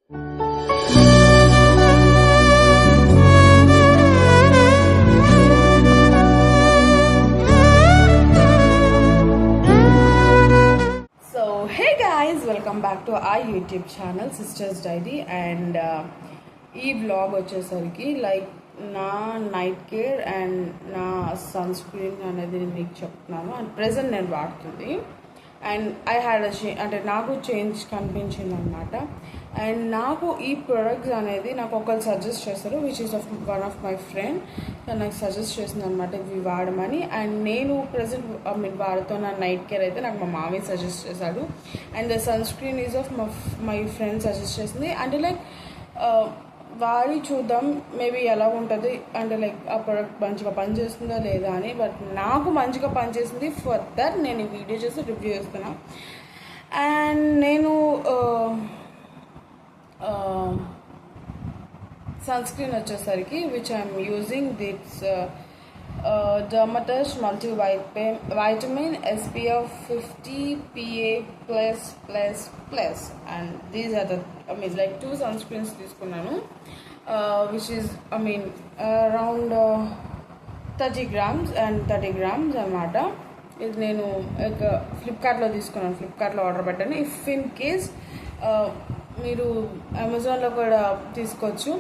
Welcome back to our YouTube channel sisters diary. And ఈ vlog వచ్చేసరికి like నా night care and నా sunscreen అనేది నేను మీకు చెప్తున్నాను. అండ్ ప్రెజెంట్ నేను వాడుతుంది. అండ్ ఐ హ్యాడ్ అంటే నాకు చేంజ్ కనిపించింది అనమాట. అండ్ నాకు ఈ ప్రొడక్ట్స్ అనేది నాకు ఒకరు సజెస్ట్ చేస్తారు, which is one of my friend. తను నాకు సజెస్ట్ చేసింది అనమాట ఇవి వాడమని. అండ్ నేను ప్రజెంట్ వాడుతున్న నైట్ కేర్ అయితే నాకు మా మామయ్య సజెస్ట్ చేశాడు. And the sunscreen is of my friend suggest చేసింది. అంటే లైక్ వాడి చూద్దాం మేబీ ఎలా ఉంటుంది, అంటే లైక్ ఆ ప్రోడక్ట్ మంచిగా పనిచేస్తుందా లేదా అని. బట్ నాకు మంచిగా పనిచేసింది. ఫర్ దట్ నేను ఈ వీడియో చేసి రివ్యూ చేస్తున్నా. అండ్ నేను సన్ స్క్రీన్ వచ్చేసరికి which I'm using it's Dermatouch multivitamin SPF 50 PA+++, and these are the like 2 sunscreens తీసుకున్నాను, which is around 30 grams and 30 grams అన్నమాట. ఇది నేను ఫ్లిప్కార్ట్లో తీసుకున్నాను, ఫ్లిప్కార్ట్లో ఆర్డర్ పెట్టాను. ఇఫ్ ఇన్ కేస్ మీరు అమెజాన్లో కూడా తీసుకోవచ్చు.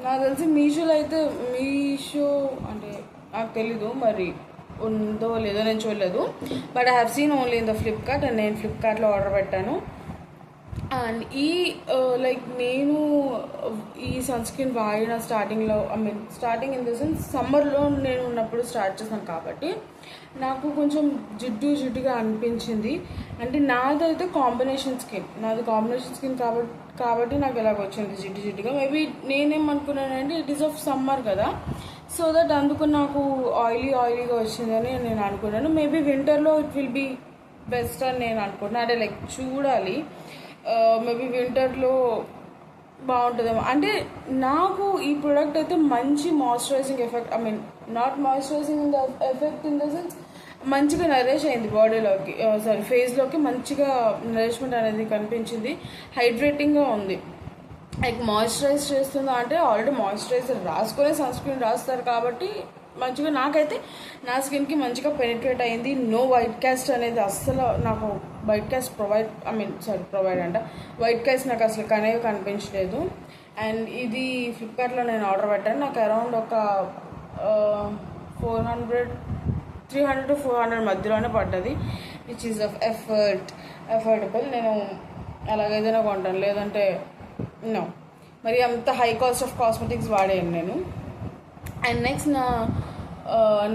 నాకు తెలిసి మీషోలో అయితే అంటే నాకు తెలీదు మరి ఉందో లేదో, నేను చూడలేదు. But I have seen only in the Flipkart. And నేను ఫ్లిప్కార్ట్లో ఆర్డర్ పెట్టాను. అండ్ ఈ లైక్ నేను ఈ సన్ స్క్రీన్ వాడిన స్టార్టింగ్లో స్టార్టింగ్ ఇన్ ద సెన్స్ సమ్మర్లో నేను ఉన్నప్పుడు స్టార్ట్ చేశాను కాబట్టి నాకు కొంచెం జిడ్డుగా అనిపించింది. అంటే నాదైతే కాంబినేషన్ స్కిన్ కాబట్టి నాకు ఎలాగ వచ్చింది జిడ్డుగా. మేబీ నేనేమనుకున్నానంటే ఇట్ ఈస్ ఆఫ్ సమ్మర్ కదా, సో దట్ అందుకు నాకు ఆయిలీగా వచ్చిందని నేను అనుకున్నాను. మేబీ వింటర్లో ఇట్ విల్ బీ బెస్ట్ అని నేను అనుకుంటున్నాను. అంటే లైక్ చూడాలి, మేబీ వింటర్లో బాగుంటుందేమో. అంటే నాకు ఈ ప్రోడక్ట్ అయితే మంచి moisturising effect, not moisturising in the effect in the sense మంచిగా నరిష్ అయింది బాడీలోకి, ఫేస్లోకి మంచిగా నరిష్మెంట్ అనేది కనిపించింది. హైడ్రేటింగ్గా ఉంది. లైక్ మాయిశ్చరైజ్ చేస్తుందా అంటే ఆల్రెడీ మాయిశ్చరైజర్ రాసుకునే సన్ స్క్రీన్ రాస్తారు కాబట్టి మంచిగా నాకైతే నా స్కిన్కి మంచిగా పెనిట్రేట్ అయింది. నో వైట్ కాస్ట్ అనేది అస్సలు నాకు వైట్ కాస్ట్ వైట్ కాస్ట్ నాకు అసలు కనిపించలేదు. అండ్ ఇది ఫ్లిప్కార్ట్లో నేను ఆర్డర్ పెట్టాను. నాకు అరౌండ్ ఒక 300 to 400 మధ్యలోనే పడ్డది, విచ్ ఈజ్ ఆఫ్ ఎఫర్డబుల్. నేను అలాగేదైనా కొంటాను, లేదంటే నో. మరి అంత హై కాస్ట్ ఆఫ్ కాస్మెటిక్స్ వాడాను నేను. అండ్ నెక్స్ట్ నా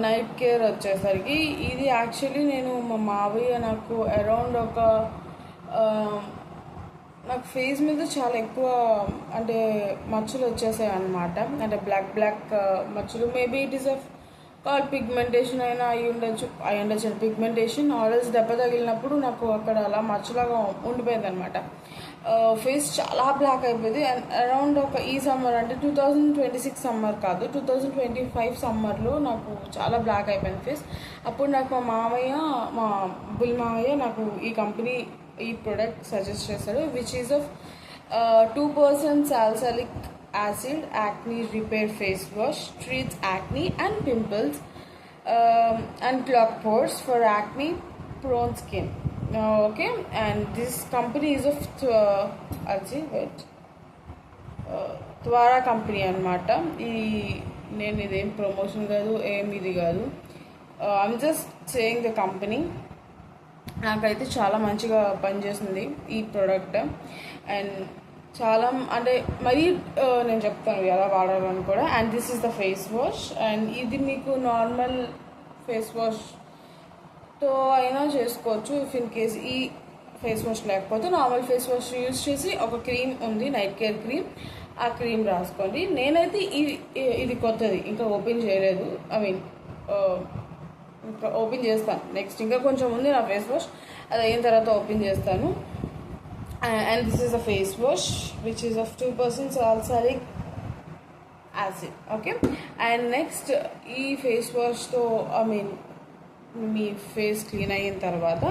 నైట్ కేర్ వచ్చేసరికి ఇది యాక్చువల్లీ నేను మా మావయ్య నాకు అరౌండ్ ఒక నాకు ఫేస్ మీద చాలా ఎక్కువ అంటే మచ్చలు వచ్చేసాయి అన్నమాట. అంటే బ్లాక్ మచ్చలు. Maybe it is of pigmentation అయినా అయి ఉండొచ్చు పిగ్మెంటేషన్ ఆల్రెడీ దెబ్బ తగిలినప్పుడు నాకు అక్కడ అలా మచ్చలాగా ఉండిపోయింది అనమాట. ఫేస్ చాలా బ్లాక్ అయిపోయింది. అండ్ అరౌండ్ ఒక ఈ సమ్మర్ అంటే 2026 సమ్మర్ కాదు, 2025 సమ్మర్లో నాకు చాలా బ్లాక్ అయిపోయింది ఫేస్. అప్పుడు నాకు మా బుల్ మామయ్య నాకు ఈ ప్రోడక్ట్ సజెస్ట్ చేశాడు, which is of 2% salicylic acid acne repair face wash, treats acne and pimples and clogged pores for acne prone skin. Okay, and this company is of Tvara company అనమాట. నేను ఇదేం ప్రమోషన్ కాదు, ఇది కాదు, I'm just saying the company. నాకైతే చాలా మంచిగా పనిచేసింది ఈ ప్రోడక్ట్. అండ్ చాలా అంటే మరీ నేను చెప్తాను ఎలా వాడాలని కూడా. And this is the face wash. And ఇది మీకు నార్మల్ ఫేస్ వాష్తో అయినా చేసుకోవచ్చు. ఇఫ్ ఇన్ కేస్ ఈ ఫేస్ వాష్ లేకపోతే నార్మల్ ఫేస్ వాష్ యూజ్ చేసి ఒక క్రీమ్ ఉంది, నైట్ కేర్ క్రీమ్, ఆ క్రీమ్ రాసుకోండి. నేనైతే ఇది కొత్తది, ఇంకా ఓపెన్ చేయలేదు. ఇంకా ఓపెన్ చేస్తాను నెక్స్ట్. ఇంకా కొంచెం ఉంది నా ఫేస్ వాష్, అది అయిన తర్వాత ఓపెన్ చేస్తాను. And this is a face wash which is of 2% salicylic acid. Okay, and next ఈ ఫేస్ వాష్తో మీ ఫేస్ క్లీన్ అయిన తర్వాత.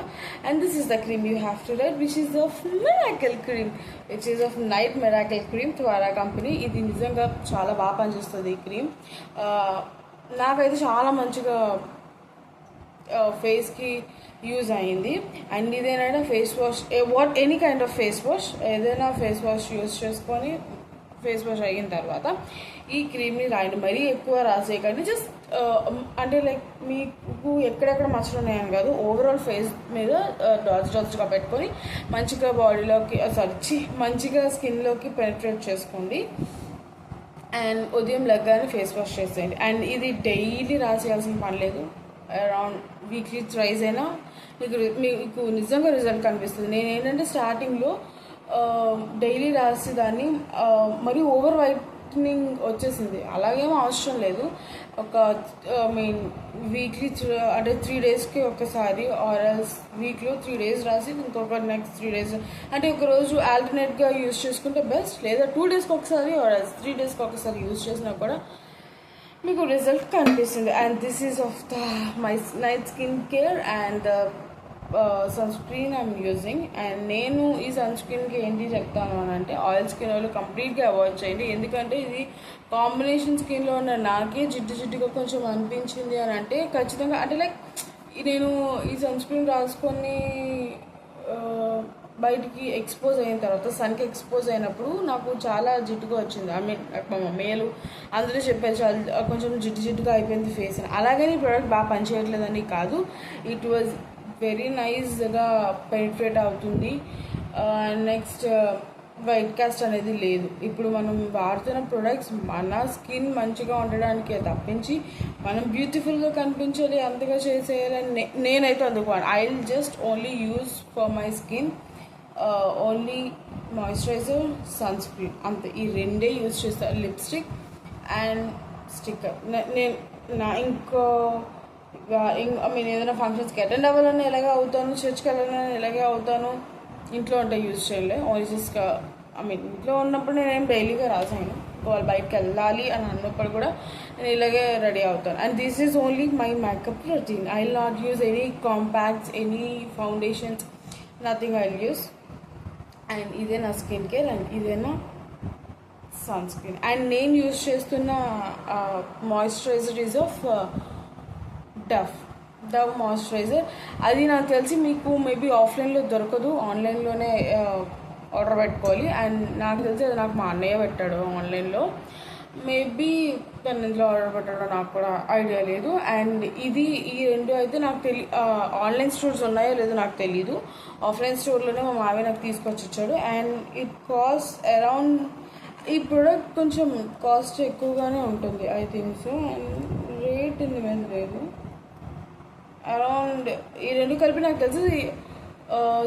And this is the cream you have to right, which is of miracle cream, which is of night miracle cream Tvara company. ఇది నిజంగా చాలా బాగా పనిచేస్తుంది ఈ క్రీమ్. నాకైతే చాలా మంచిగా ఫేస్కి యూజ్ అయింది. అండ్ ఇదేనైనా face wash, any kind of face wash, ఏదైనా ఫేస్ వాష్ యూజ్ చేసుకొని ఫేస్ వాష్ అయిన తర్వాత ఈ క్రీమ్ని రాయండి. మరీ ఎక్కువ రాసేయకండి, జస్ట్ అంటే లైక్ మీకు ఎక్కడెక్కడ మచ్చలు ఉన్నాయని కాదు, ఓవరాల్ ఫేస్ మీద డాట్స్ డాట్స్గా పెట్టుకొని మంచిగా బాడీలోకి మంచిగా స్కిన్లోకి పెనిట్రేట్ చేసుకోండి. అండ్ ఉదయం లెగ్గానే ఫేస్ వాష్ చేసేయండి. అండ్ ఇది డైలీ రాసేయాల్సిన పని లేదు, అరౌండ్ వీక్లీ థ్రైస్ అయినా మీకు నిజంగా రిజల్ట్ కనిపిస్తుంది. నేను ఏంటంటే స్టార్టింగ్లో డైలీ రాసేదాన్ని, మరి ఓవర్ వైట్నింగ్ వచ్చేసింది. అలాగేమో అవసరం లేదు, ఒక వీక్లీ అంటే 3 daysకి ఒకసారి, ఆర్ ఎల్స్ వీక్లో 3 days రాసి ఇంకొక నెక్స్ట్ 3 days, అంటే ఒక రోజు ఆల్టర్నేట్గా యూజ్ చేసుకుంటే బెస్ట్. లేదా 2 daysకి ఒకసారి, ఆర్ ఎల్స్ 3 daysకి ఒకసారి యూజ్ చేసినా కూడా మీకు రిజల్ట్ కనిపిస్తుంది. And this is of the my night skin care and sunscreen I'm using. And నేను ఈ సన్ స్క్రీన్కి ఏంటి చెప్తాను అని అంటే, ఆయిల్ స్కిన్ వాళ్ళు కంప్లీట్గా అవాయిడ్ చేయండి. ఎందుకంటే ఇది కాంబినేషన్ స్కిన్లో ఉన్న నాకే జిడ్డుగా కొంచెం అనిపించింది అని అంటే ఖచ్చితంగా, అంటే లైక్ నేను ఈ సన్ స్క్రీన్ రాసుకొని బయటికి ఎక్స్పోజ్ అయిన తర్వాత, సన్కి ఎక్స్పోజ్ అయినప్పుడు నాకు చాలా జిడ్డుగా వచ్చింది. ఐ మీన్ మా మమ్మీలు అందరూ చెప్పారు చాలా కొంచెం జిడ్డుగా అయిపోయింది ఫేస్ అని. అలాగని ఈ ప్రోడక్ట్ బాగా పనిచేయట్లేదని కాదు, ఇట్ వాజ్ వెరీ నైస్గా పెనిట్రేట్ అవుతుంది. నెక్స్ట్ వైట్ కాస్ట్ అనేది లేదు. ఇప్పుడు మనం వాడుతున్న ప్రొడక్ట్స్ మన స్కిన్ మంచిగా ఉండడానికి తప్పించి మనం బ్యూటిఫుల్గా కనిపించాలి అంతగా చేసేయాలని నేనైతే అందుకు I will just only use for my skin only moisturiser, sunscreen, అంతే. ఈ రెండే యూజ్ చేస్తాను, లిప్స్టిక్ అండ్ స్టిక్కర్. నేను ఐ మీన్ ఏదైనా ఫంక్షన్స్కి అటెండ్ అవ్వాలని ఎలాగే అవుతాను, చర్చ్కి వెళ్ళాలని ఎలాగే అవుతాను, ఇంట్లో ఉంటే యూజ్ చేయలే. ఓన్లీ జస్ట్ ఐ మీన్ ఇంట్లో ఉన్నప్పుడు నేనేం డైలీగా రాసాను, వాళ్ళు బయటకు వెళ్ళాలి అని అన్నప్పుడు కూడా నేను ఇలాగే రెడీ అవుతాను. And this is only my makeup routine. I will not use any compacts, any foundations, nothing I will use. And ఇదే నా స్కిన్ కేర్ అండ్ ఇదే నా సన్ స్క్రీన్. అండ్ నేను యూజ్ చేస్తున్న moisturiser is of Dove moisturiser. అది నాకు తెలిసి మీకు మేబీ ఆఫ్లైన్లో దొరకదు, ఆన్లైన్లోనే ఆర్డర్ పెట్టుకోవాలి. అండ్ నాకు తెలిసి అది నాకు మా అన్నయ్య పెట్టాడు ఆన్లైన్లో, మేబీ తను ఇంట్లో ఆర్డర్ పెట్టాడో నాకు కూడా ఐడియా లేదు. అండ్ ఈ రెండు అయితే నాకు ఆన్లైన్ స్టోర్స్ ఉన్నాయో లేదో నాకు తెలీదు, ఆఫ్లైన్ స్టోర్లోనే మా మావయ్య నాకు తీసుకొచ్చి ఇచ్చాడు. అండ్ ఇట్ కాస్ట్ అరౌండ్, ఈ ప్రోడక్ట్ కొంచెం కాస్ట్ ఎక్కువగానే ఉంటుంది I think so. And rate మీద లేదు, అరౌండ్ ఈ రెండు కలిపి నాకు తెలిసి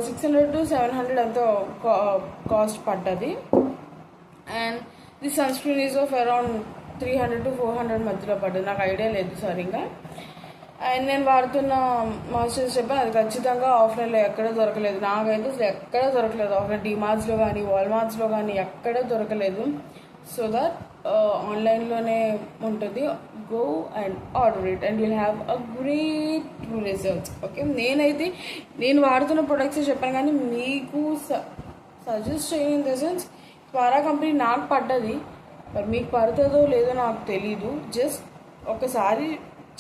600 to 700 అంతా కాస్ట్ పడ్డది. And the sunscreen is of around 300 to 400 మధ్యలో పడ్డది, నాకు ఐడియా లేదు సరిగ్గా. అండ్ నేను వాడుతున్న మాయిశ్చరైజర్ చెప్పాను, అది ఖచ్చితంగా ఆఫ్లైన్లో ఎక్కడ దొరకలేదు, నాకైతే అసలు ఎక్కడ దొరకలేదు. ఆఫ్లైన్ డిమార్ట్స్లో కానీ వాల్మార్ట్స్లో కానీ ఎక్కడ దొరకలేదు. సో దట్ ఆన్లైన్లోనే ఉంటుంది, go and order it and you'll have a great results. Okay, నేను వాడుతున్న ప్రొడక్ట్స్ చెప్పాను, కానీ మీకు సజెస్ట్ చేయని ఇన్ ద సెన్స్ త్వరా కంపెనీ నాకు పడ్డది, మరి మీకు పడుతుందో లేదో నాకు తెలీదు. జస్ట్ ఒకసారి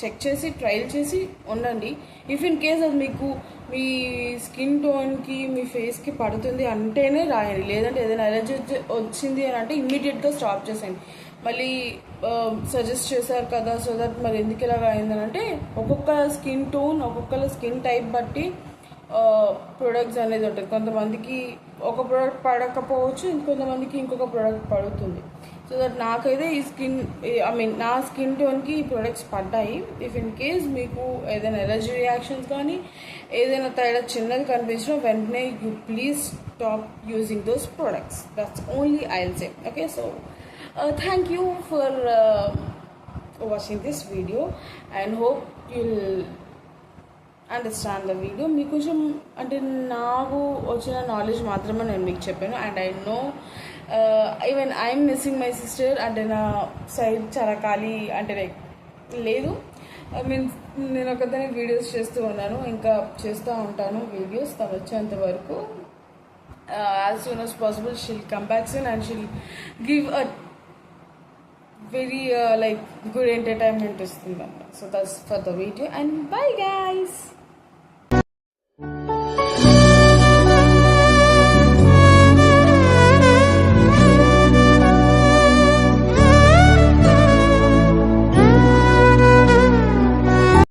చెక్ చేసి ట్రయల్ చేసి ఉండండి. ఇఫ్ ఇన్ కేస్ అది మీకు మీ స్కిన్ టోన్కి మీ ఫేస్కి పడుతుంది అంటేనే రాయండి, లేదంటే ఏదైనా ఎలర్జీ వచ్చింది అని అంటే ఇమ్మీడియట్గా స్టాప్ చేసేయండి. మళ్ళీ సజెస్ట్ చేశారు కదా, సో దట్ మరి ఎందుకు ఇలాగ అయిందని అంటే ఒక్కొక్క స్కిన్ టోన్, ఒక్కొక్కల స్కిన్ టైప్ బట్టి ప్రొడక్ట్స్ అనేది ఉంటుంది. కొంతమందికి ఒక ప్రోడక్ట్ పడకపోవచ్చు, ఇంకొంతమందికి ఇంకొక ప్రోడక్ట్ పడుతుంది. సో దట్ నాకైతే ఈ నా స్కిన్ టోన్కి ఈ ప్రొడక్ట్స్ పడ్డాయి. ఇఫ్ ఇన్ కేస్ మీకు ఏదైనా ఎలర్జీ రియాక్షన్స్ కానీ ఏదైనా తేడా చిన్నది కనిపించినా వెంటనే you please stop using those products. That's only I will say. Okay, so thank you for watching this video and hope you'll understand the video. మీకు కొంచెం అంటే నాకు వచ్చిన నాలెడ్జ్ మాత్రమే నేను మీకు చెప్పాను. And I know even I'm missing my sister. అంటే నా సైడ్ చాలా ఖాళీ అంటే లేదు, ఐ మీన్స్ నేను ఒకదాన్ని వీడియోస్ చేస్తూ ఉన్నాను, ఇంకా చేస్తూ ఉంటాను వీడియోస్ తను వచ్చేంత వరకు. As soon as possible she'll come back soon and she'll give a very like good entertainment ఇస్తుంది. So that's for the video and bye guys.